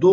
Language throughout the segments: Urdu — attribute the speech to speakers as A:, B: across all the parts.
A: 2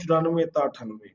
A: 94 ta 98।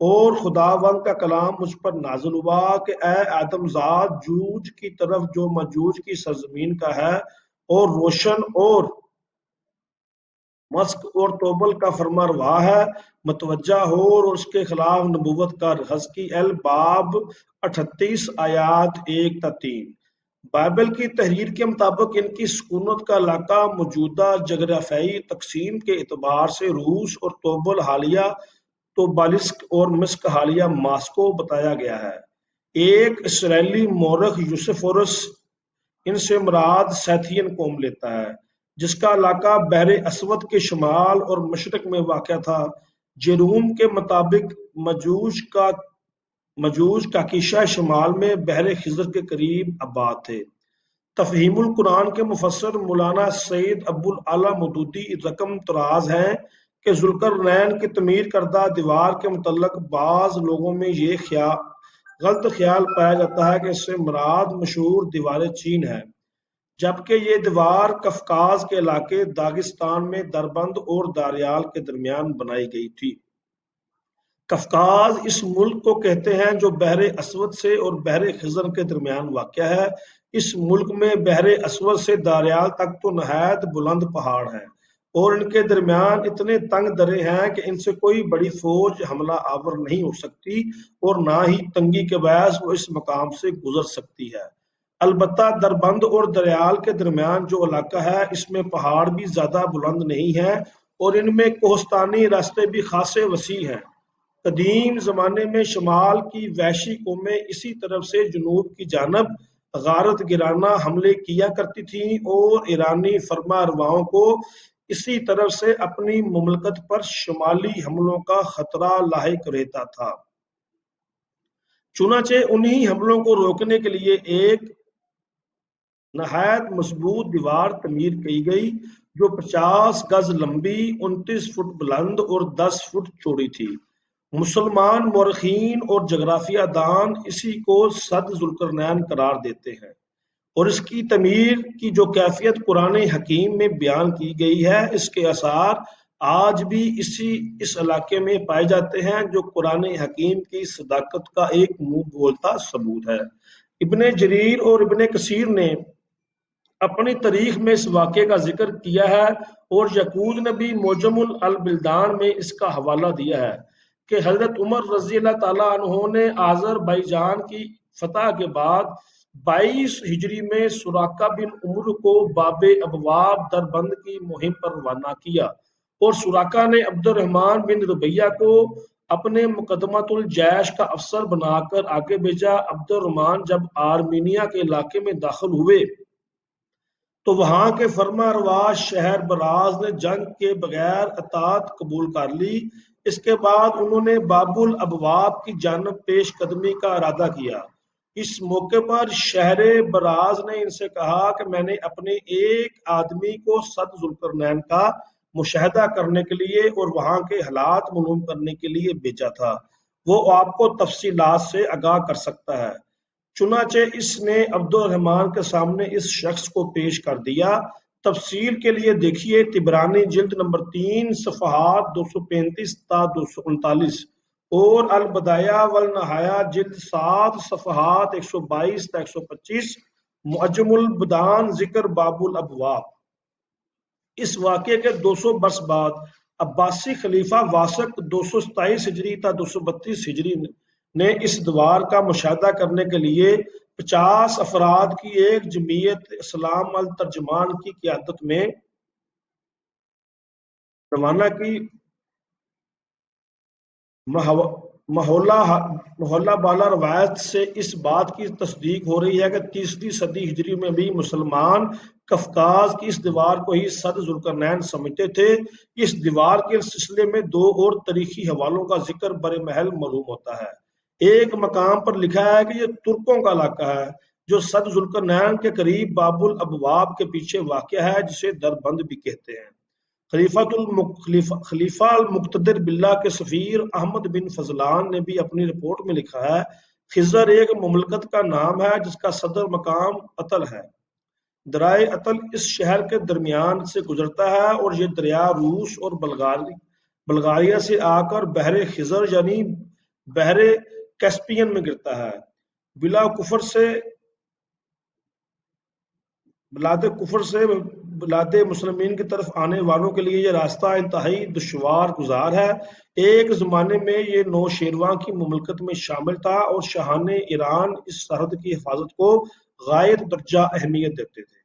A: اور خداوند کا کلام مجھ پر نازل ہوا کہ اے آدم زاد، جوج کی طرف جو مجوج کی سرزمین کا ہے اور روشن اور مسک اور توبل کا فرما روا ہے، متوجہ ہو اور اس کے خلاف نبوت کر۔ حزقییل باب 38 آیات 1 تا 3۔ بائبل کی تحریر کے مطابق ان کی سکونت کا علاقہ موجودہ جغرافیائی تقسیم کے اعتبار سے روس اور توبل حالیہ توبالسک اور مسک حالیہ ماسکو بتایا گیا ہے۔ ایک اسرائیلی مورخ یوسفورس ان سے مراد سیتھین قوم لیتا ہے، جس کا علاقہ بحر اسود کے شمال اور مشرق میں واقع تھا۔ جیروم کے مطابق مجوج کاکیشا شمال میں بحر خزر کے قریب آباد تھے۔ تفہیم القرآن کے مفسر مولانا سید ابو الاعلیٰ مودودی رقم طراز ہیں کہ ذوالقرنین کی تعمیر کردہ دیوار کے متعلق بعض لوگوں میں یہ غلط خیال پایا جاتا ہے کہ اس سے مراد مشہور دیوار چین ہے، جبکہ یہ دیوار قفقاز کے علاقے داغستان میں دربند اور داریال کے درمیان بنائی گئی تھی۔ قفقاز اس ملک کو کہتے ہیں جو بحر اسود سے اور بحر خزر کے درمیان واقع ہے۔ اس ملک میں بحر اسود سے داریال تک تو نہایت بلند پہاڑ ہیں اور ان کے درمیان اتنے تنگ درے ہیں کہ ان سے کوئی بڑی فوج حملہ آور نہیں ہو سکتی اور نہ ہی تنگی کے باعث وہ اس مقام سے گزر سکتی ہے۔ البتہ دربند اور دریال کے درمیان جو علاقہ ہے، اس میں پہاڑ بھی زیادہ بلند نہیں ہیں اور ان میں کوہستانی راستے بھی خاصے وسیع ہیں۔ قدیم زمانے میں شمال کی وحشی قومیں اسی طرف سے جنوب کی جانب غارت گرانہ حملے کیا کرتی تھیں اور ایرانی فرما رواؤں کو اسی طرف سے اپنی مملکت پر شمالی حملوں کا خطرہ لاحق رہتا تھا۔ چنانچہ انہی حملوں کو روکنے کے لیے ایک نہایت مضبوط دیوار تعمیر کی گئی جو 50 گز لمبی، 29 فٹ بلند اور 10 فٹ چوڑی تھی۔ مسلمان مورخین اور جغرافیہ دان اسی کو سد ذوالقرنین قرار دیتے ہیں اور اس کی تعمیر کی جو کیفیت قرآن حکیم میں بیان کی گئی ہے، اس کے آثار آج بھی اس علاقے میں پائے جاتے ہیں، جو قرآن حکیم کی صداقت کا ایک منہ بولتا ثبوت ہے۔ ابن جریر اور ابن کثیر نے اپنی تاریخ میں اس واقعے کا ذکر کیا ہے اور یعقوب نے بھی معجم البلدان میں اس کا حوالہ دیا ہے کہ حضرت عمر رضی اللہ تعالیٰ عنہ نے آذربائیجان کی فتح کے بعد 22 ہجری میں سراقہ بن عمرو کو باب ابواب دربند کی مہم پر روانہ کیا اور سراقہ نے عبد الرحمن بن ربیہ کو اپنے مقدمۃ الجیش کا افسر بنا کر آگے بھیجا۔ عبد الرحمن جب آرمینیا کے علاقے میں داخل ہوئے تو وہاں کے فرما روا شہر براز نے جنگ کے بغیر اطاعت قبول کر لی۔ اس کے بعد انہوں نے باب الابواب کی جانب پیش قدمی کا ارادہ کیا۔ اس موقع پر شہر براز نے ان سے کہا کہ میں نے اپنے ایک آدمی کو سد ذوالقرنین کا مشاہدہ کرنے کے لیے اور وہاں کے حالات معلوم کرنے کے لیے بھیجا تھا، وہ آپ کو تفصیلات سے آگاہ کر سکتا ہے۔ چنانچہ اس نے عبد الرحمن کے سامنے اس شخص کو پیش کر دیا۔ تفصیل کے لیے دیکھیے طبرانی جلد نمبر 3 صفحات 235 تا 239 اور البدایہ والنہایہ جلد 7 صفحات 122 تا 125، معجم البلدان ذکر باب الابواب۔ اس واقعے کے 200 برس بعد عباسی خلیفہ واسق 227 ہجری تا 232 ہجری نے اس دیوار کا مشاہدہ کرنے کے لیے 50 افراد کی ایک جمعیت اسلام الترجمان کی قیادت میں روانہ کی۔ محولہ بالا روایت سے اس بات کی تصدیق ہو رہی ہے کہ 3 صدی ہجری میں بھی مسلمان قفقاز کی اس دیوار کو ہی سد ذوالقرنین سمجھتے تھے۔ اس دیوار کے سلسلے میں 2 اور تاریخی حوالوں کا ذکر برمحل معلوم ہوتا ہے۔ ایک مقام پر لکھا ہے کہ یہ ترکوں کا علاقہ ہے جو سد ذوالقرنین کے قریب باب الابواب کے پیچھے واقع ہے، جسے دربند بھی کہتے ہیں۔ خلیفہ المقتدر باللہ کے سفیر احمد بن فضلان نے بھی اپنی رپورٹ میں لکھا ہے، خزر ایک مملکت کا نام ہے جس کا صدر مقام عطل ہے۔ درائے عطل اس شہر کے درمیان سے گزرتا ہے اور یہ دریا روس اور بلغاریہ سے آ کر بحر خزر یعنی بحر کیسپین میں گرتا ہے۔ بلا کفر سے بلاد کفر سے بلاد مسلمین کی طرف آنے والوں کے لیے یہ راستہ انتہائی دشوار گزار ہے۔ ایک زمانے میں یہ نوشیروان کی مملکت میں شامل تھا اور شاہان ایران اس سرحد کی حفاظت کو غایت درجہ اہمیت دیتے تھے۔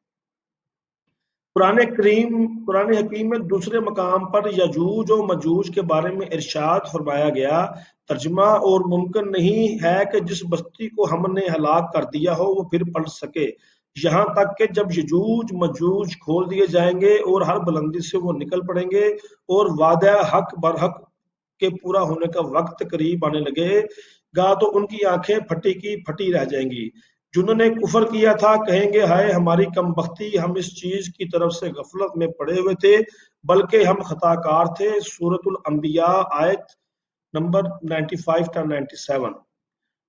A: قرآن حکیم میں دوسرے مقام پر یجوج و مجوج کے بارے میں ارشاد فرمایا گیا، ترجمہ: اور ممکن نہیں ہے کہ جس بستی کو ہم نے ہلاک کر دیا ہو وہ پھر پلٹ سکے، یہاں تک کہ جب یجوج مجوج کھول دیے جائیں گے اور ہر بلندی سے وہ نکل پڑیں گے اور وعدہ حق برحق کے پورا ہونے کا وقت قریب آنے لگے گا تو ان کی آنکھیں پھٹی کی پھٹی رہ جائیں گی۔ جنہوں نے کفر کیا تھا کہیں گے ہائے ہماری کم بختی، ہم اس چیز کی طرف سے غفلت میں پڑے ہوئے تھے بلکہ ہم خطا کار تھے۔ سورۃ الانبیاء آیت نمبر 95 تا 97۔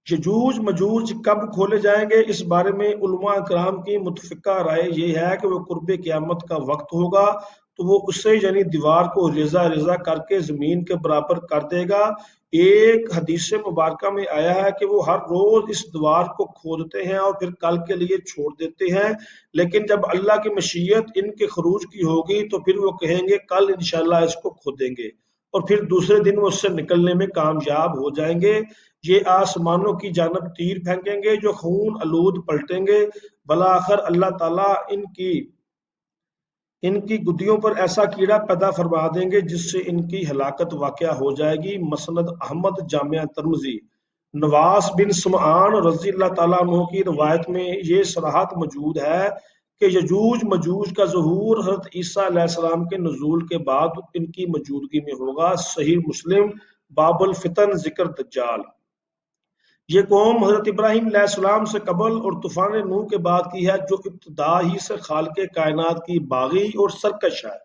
A: یجوج مجوج کب کھولے جائیں گے، اس بارے میں علماء کرام کی متفقہ رائے یہ ہے کہ وہ قرب قیامت کا وقت ہوگا تو وہ اسے یعنی دیوار کو ریزہ ریزہ کر کے زمین کے برابر کر دے گا۔ ایک حدیث مبارکہ میں آیا ہے کہ وہ ہر روز اس دیوار کو کھودتے ہیں اور پھر کل کے لیے چھوڑ دیتے ہیں، لیکن جب اللہ کی مشیت ان کے خروج کی ہوگی تو پھر وہ کہیں گے کل انشاءاللہ اس کو کھودیں گے، اور پھر دوسرے دن وہ اس سے نکلنے میں کامیاب ہو جائیں گے۔ یہ آسمانوں کی جانب تیر پھینکیں گے جو خون آلود پلٹیں گے، بالآخر اللہ تعالیٰ ان کی گدیوں پر ایسا کیڑا پیدا فرما دیں گے جس سے ان کی ہلاکت واقع ہو جائے گی۔ مسند احمد، جامع ترمذی۔ نواس بن سمعان رضی اللہ تعالیٰ عنہ کی روایت میں یہ صراحت موجود ہے کہ یجوج مجوج کا ظہور حضرت عیسیٰ علیہ السلام کے نزول کے بعد ان کی موجودگی میں ہوگا۔ صحیح مسلم، باب الفتن، ذکر دجال۔ یہ قوم حضرت ابراہیم علیہ السلام سے قبل اور طوفان نوح کے بعد کی ہے جو ابتدا ہی سے خالق کائنات کی باغی اور سرکش ہے۔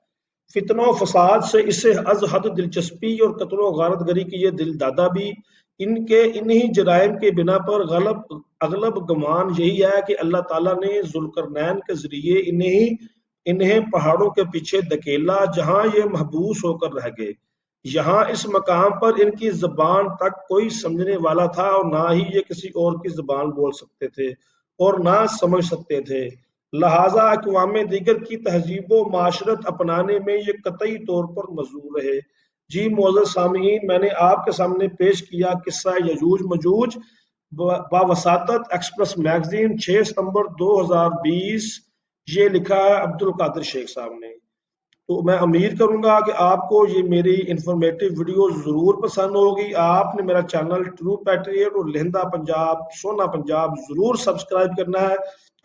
A: فتن و فساد سے اسے از حد دلچسپی اور قتل و غارت گری کی یہ دل دادا بھی۔ ان کے انہی جرائم کے بنا پر اغلب گمان یہی ہے کہ اللہ تعالیٰ نے ذوالقرنین کے ذریعے انہیں پہاڑوں کے پیچھے دھکیلا جہاں یہ محبوس ہو کر رہ گئے۔ یہاں اس مقام پر ان کی زبان تک کوئی سمجھنے والا تھا اور نہ ہی یہ کسی اور کی زبان بول سکتے تھے اور نہ سمجھ سکتے تھے، لہٰذا اقوام دیگر کی تہذیب و معاشرت اپنانے میں یہ قطعی طور پر معذور رہے۔ جی معزز سامعین، میں نے آپ کے سامنے پیش کیا قصہ یجوج مجوج باوساطت ایکسپریس میگزین 6 ستمبر 2020۔ یہ لکھا ہے عبد القادر شیخ صاحب نے۔ تو میں امید کروں گا کہ آپ کو یہ میری انفارمیٹیو ویڈیو ضرور پسند ہوگی۔ آپ نے میرا چینل ٹرو پیٹریٹ اور لہندہ پنجاب، سونا پنجاب ضرور سبسکرائب کرنا ہے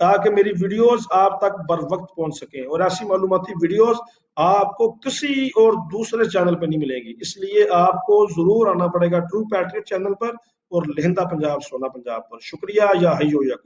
A: تاکہ میری ویڈیوز آپ تک بر وقت پہنچ سکیں، اور ایسی معلوماتی ویڈیوز آپ کو کسی اور دوسرے چینل پہ نہیں ملے گی، اس لیے آپ کو ضرور آنا پڑے گا ٹرو پیٹریٹ چینل پر اور لہندہ پنجاب، سونا پنجاب پر۔ شکریہ، یا حیو یا